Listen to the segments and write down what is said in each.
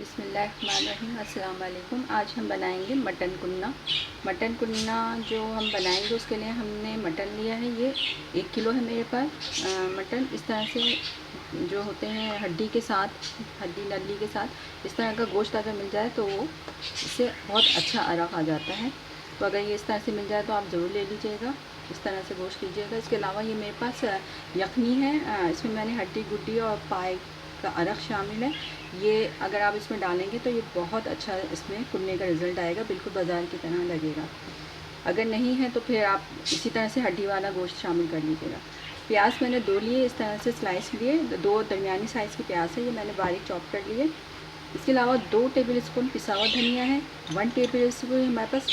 बिस्मिल्लाहिर्रहमानिर्रहीम। अस्सलाम वालेकुम। आज हम बनाएंगे मटन कुन्ना। मटन कुन्ना जो हम बनाएंगे उसके लिए हमने मटन लिया है, ये 1 किलो है मेरे पास। मटन इस तरह से जो होते हैं हड्डी के साथ, हड्डी नली के साथ इस तरह का गोश्त अगर मिल जाए तो वो इससे बहुत अच्छा अरक आ जाता है। तो अगर ये इस तरह से मिल जाए तो आप ज़रूर ले लीजिएगा, इस तरह से गोश्त लीजिएगा। इसके अलावा ये मेरे पास यखनी है, इसमें मैंने हड्डी गुड्डी और पाए का अरक शामिल है। ये अगर आप इसमें डालेंगे तो ये बहुत अच्छा इसमें कुन्ने का रिज़ल्ट आएगा, बिल्कुल बाज़ार की तरह लगेगा। अगर नहीं है तो फिर आप इसी तरह से हड्डी वाला गोश्त शामिल कर लीजिएगा। प्याज मैंने 2 लिए, इस तरह से स्लाइस लिए, 2 दरमियानी साइज़ की प्याज है, ये मैंने बारीक चॉप कर लिए। इसके अलावा 2 टेबल स्पून पिसा हुआ धनिया है, 1 टेबल स्पून हमारे पास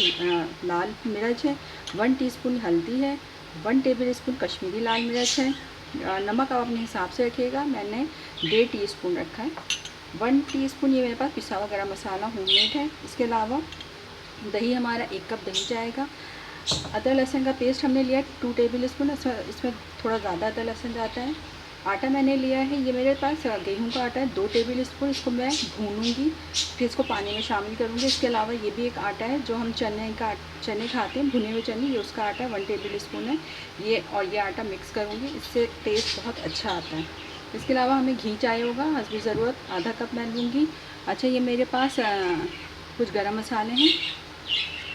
लाल मिर्च है, 1 टीस्पून हल्दी है, 1 टेबल स्पून कश्मीरी लाल मिर्च है। नमक आप अपने हिसाब से रखिएगा, मैंने 1.5 टीस्पून रखा है। 1 टीस्पून ये मेरे पास पिसा हुआ गरम मसाला होममेड है। इसके अलावा दही हमारा 1 कप दही जाएगा। अदरक लहसुन का पेस्ट हमने लिया 2 टेबल स्पून, इसमें थोड़ा ज़्यादा अदरक लहसुन जाता है। आटा मैंने लिया है, ये मेरे पास गेहूं का आटा है 2 टेबल स्पून। इसको मैं भूनूंगी, फिर इसको पानी में शामिल करूंगी। इसके अलावा ये भी एक आटा है जो हम चने खाते हैं, भुने हुए चने, ये उसका आटा 1 टेबल स्पून है ये, और ये आटा मिक्स करूंगी, इससे टेस्ट बहुत अच्छा आता है। इसके अलावा हमें घी चाहिए होगा हस्बी ज़रूरत, आधा कप मैं लूँगी। अच्छा, ये मेरे पास कुछ गरम मसाले हैं,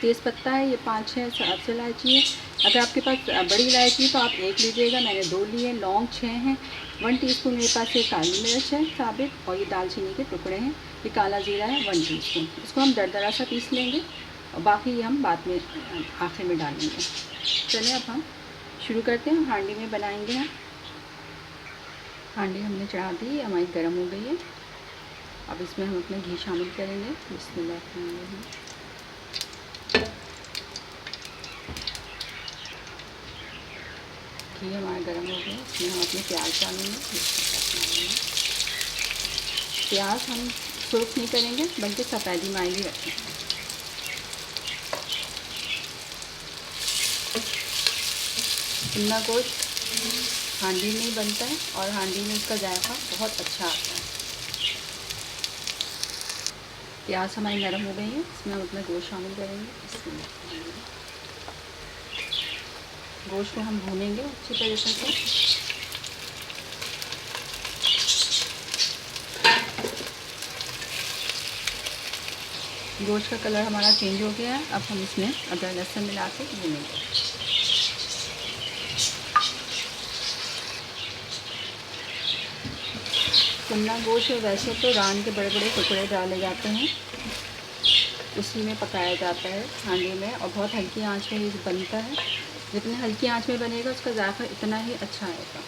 तेज़पत्ता है, ये 5-6 सबसे इलायची है। अगर आपके पास बड़ी इलायची है तो आप 1 लीजिएगा, मैंने 2 लिए। लौंग 6 हैं, 1 टीस्पून मेरे पास ये काली मिर्च है साबित, और ये दालचीनी के टुकड़े हैं। ये काला जीरा है 1 टीस्पून। इसको हम दरदरा सा पीस लेंगे और बाकी हम बाद में आखिर में डालेंगे। चलिए अब हम शुरू करते हैं। हांडी में बनाएंगे हम। हांडी हमने चढ़ा दी, हमारी गर्म हो गई है। अब इसमें हम अपना घी शामिल करेंगे। बिस्मिल्लाह। घी हमारा गर्म हो गया, इसमें हम अपने प्याज डालेंगे। प्याज हम सुर्ख नहीं करेंगे बल्कि सफ़ेदी माइली रखेंगे। कुन्ना गोश्त हांडी में ही बनता है और हांडी में इसका जायका बहुत अच्छा आता है। प्याज हमारी नरम हो गई है, इसमें हम अपना गोश्त शामिल करेंगे। गोश्त को हम भूनेंगे अच्छी तरीके से। गोश्त का कलर हमारा चेंज हो गया है, अब हम इसमें अदरक लहसुन मिला के भूनेंगे। कुन्ना गोश्त वैसे तो रान के बड़े बड़े टुकड़े डाले जाते हैं, उसी में पकाया जाता है हांडी में, और बहुत हल्की आंच में ये बनता है। जितनी हल्की आंच में बनेगा उसका जायका इतना ही अच्छा आएगा।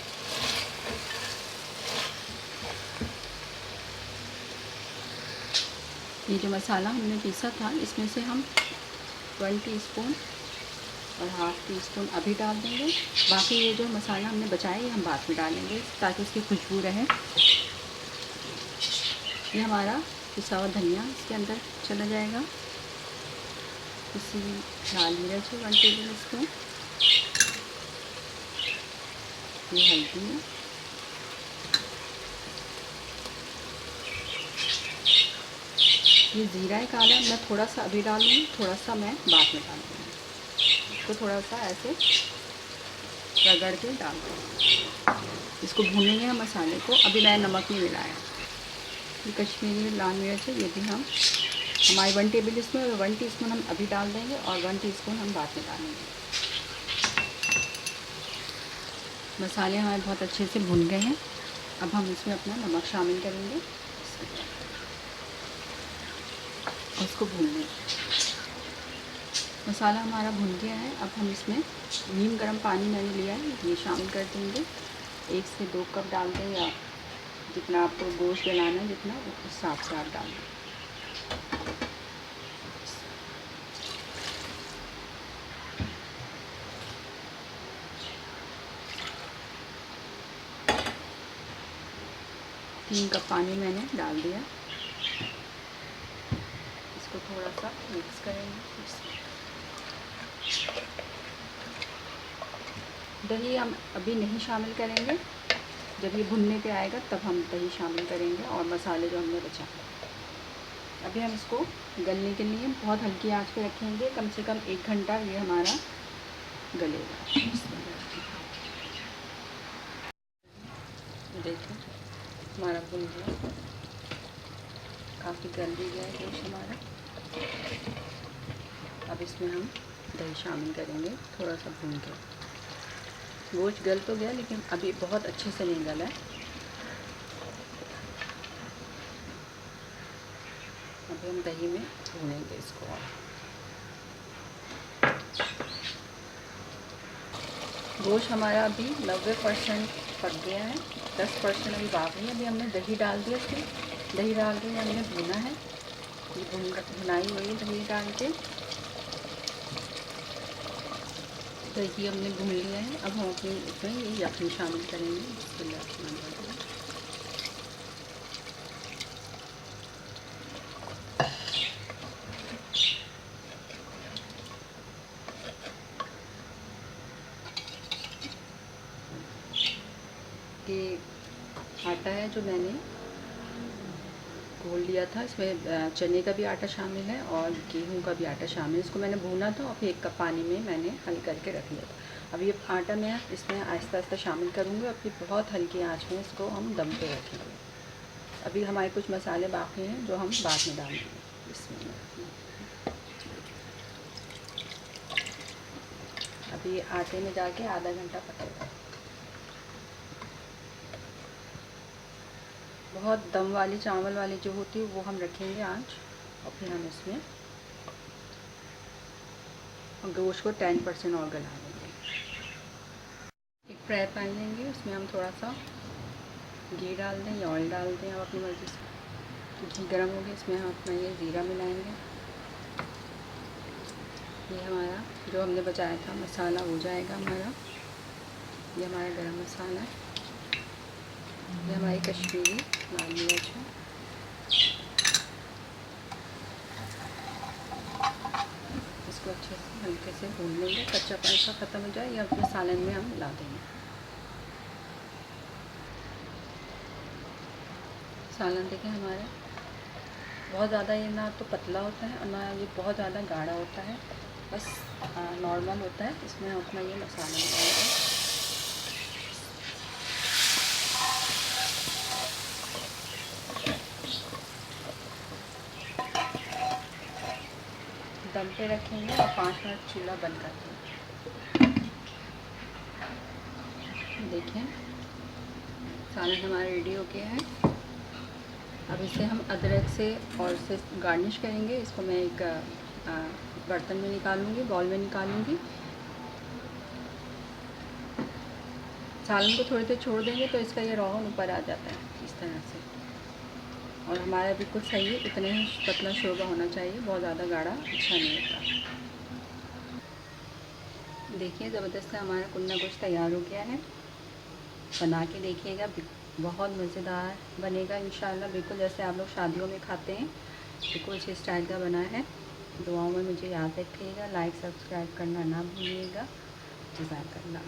ये जो मसाला हमने पीसा था इसमें से हम 1 टीस्पून और 1/2 टीस्पून अभी डाल देंगे। बाकी ये जो मसाला हमने बचाया ये हम बाद में डालेंगे ताकि उसकी खुशबू रहे। ये हमारा पिसा हुआ धनिया इसके अंदर चला जाएगा। इसी लाल मिर्च है 1 टेबल स्पून, ये हल्दी है, ये ज़ीरा है काला, मैं थोड़ा सा अभी डालूँगी, थोड़ा सा मैं बाद में डालूँगी। इसको थोड़ा सा ऐसे रगड़ के डाल दूँ। इसको भूनेंगे हम मसाले को। अभी मैंने नमक नहीं मिलाया। ये कश्मीरी लाल मिर्च है, ये भी हम हमारे 1 टेबल स्पून और 1 टीस्पून हम अभी डाल देंगे और 1 टीस्पून हम बाद में डालेंगे। मसाले हमारे बहुत अच्छे से भुन गए हैं। अब हम इसमें अपना नमक शामिल करेंगे और उसको भून लेंगे। मसाला हमारा भुन गया है, अब हम इसमें नीम गर्म पानी मैंने लिया है ये शामिल कर देंगे। 1 से 2 कप डाल दें, या जितना आपको गोश्त बनाना है जितना उस हिसाब से आप डाल दें। तीन कप पानी मैंने डाल दिया। इसको थोड़ा सा मिक्स करेंगे। दही हम अभी नहीं शामिल करेंगे, जब ये भुनने पे आएगा तब हम दही शामिल करेंगे और मसाले जो हमने बचाए। अभी हम इसको गलने के लिए बहुत हल्की आंच पे रखेंगे, कम से कम 1 घंटा ये हमारा गलेगा। देखिए हमारा भुन गया, काफ़ी गल भी गया है गोश्त हमारा। अब इसमें हम दही शामिल करेंगे थोड़ा सा भून के। गोश्त गल तो गया लेकिन अभी बहुत अच्छे से नहीं गला है। अभी हम दही में भूनेंगे इसको। गोश्त हमारा अभी 90% पक गया है, 10% अभी बाकी है। अभी हमने दही डाल दिया इसमें, दही डाल के हमने भुना है। ये भुनाई हुई है दही डाल के, दही हमने भून लिया है। अब हम अपनी इसमें ये यखनी शामिल करेंगे। ये आटा है जो मैंने घोल लिया था, इसमें चने का भी आटा शामिल है और गेहूं का भी आटा शामिल है। इसको मैंने भूना था और फिर 1 कप पानी में मैंने हल करके रख लिया था। अब ये आटा मैं इसमें आहिस्ता आहिस्ता शामिल करूँगी और फिर बहुत हल्की आंच में इसको हम दम पे रखेंगे। अभी हमारे कुछ मसाले बाकी हैं जो हम बाद में डालेंगे इसमें। अभी आटे में जाके आधा घंटा पकेगा। बहुत दम वाली चावल वाली जो होती है वो हम रखेंगे आंच, और फिर हम इसमें गोश्त को 10% और गला देंगे। एक फ्राई पैन लेंगे, उसमें हम थोड़ा सा घी डाल दें या ऑयल डाल दें, आप अपनी मर्ज़ी से। घी गर्म हो गया, इसमें हम अपना ये ज़ीरा मिलाएंगे। ये हमारा जो हमने बचाया था मसाला हो जाएगा हमारा। ये हमारा गरम मसाला है, ये हमारी कश्मीरी लाल मिर्च है। इसको अच्छे से हल्के से भून लेंगे, कच्चापन सा ख़त्म हो जाए, या अपने सालन में हम मिला देंगे। सालन देखें हमारा बहुत ज़्यादा ये ना तो पतला होता है और ना ये बहुत ज़्यादा गाढ़ा होता है, बस नॉर्मल होता है। इसमें हम अपना ये मसाला डालेंगे। दम पे रखेंगे और 5 मिनट चूल्हा बंद कर देंगे। देखिए सालन हमारा रेडी हो गया है। अब इसे हम अदरक से और से गार्निश करेंगे। इसको मैं एक बर्तन में निकालूंगी, बाउल में निकालूंगी। सालन को थोड़ी देर छोड़ देंगे तो इसका ये रोगन ऊपर आ जाता है इस तरह से। और हमारा बिल्कुल सही है, इतना ही पतला शोरबा होना चाहिए, बहुत ज़्यादा गाढ़ा अच्छा नहीं होता। देखिए ज़बरदस्त से हमारा कुन्ना गोश्त तैयार हो गया है। बना के देखिएगा, बहुत मज़ेदार बनेगा इंशाल्लाह। बिल्कुल जैसे आप लोग शादियों में खाते हैं, बिल्कुल इसी स्टाइल का बना है। दुआओं में मुझे याद रखिएगा, लाइक सब्सक्राइब करना ना भूलिएगा। जज़ाकल्लाह।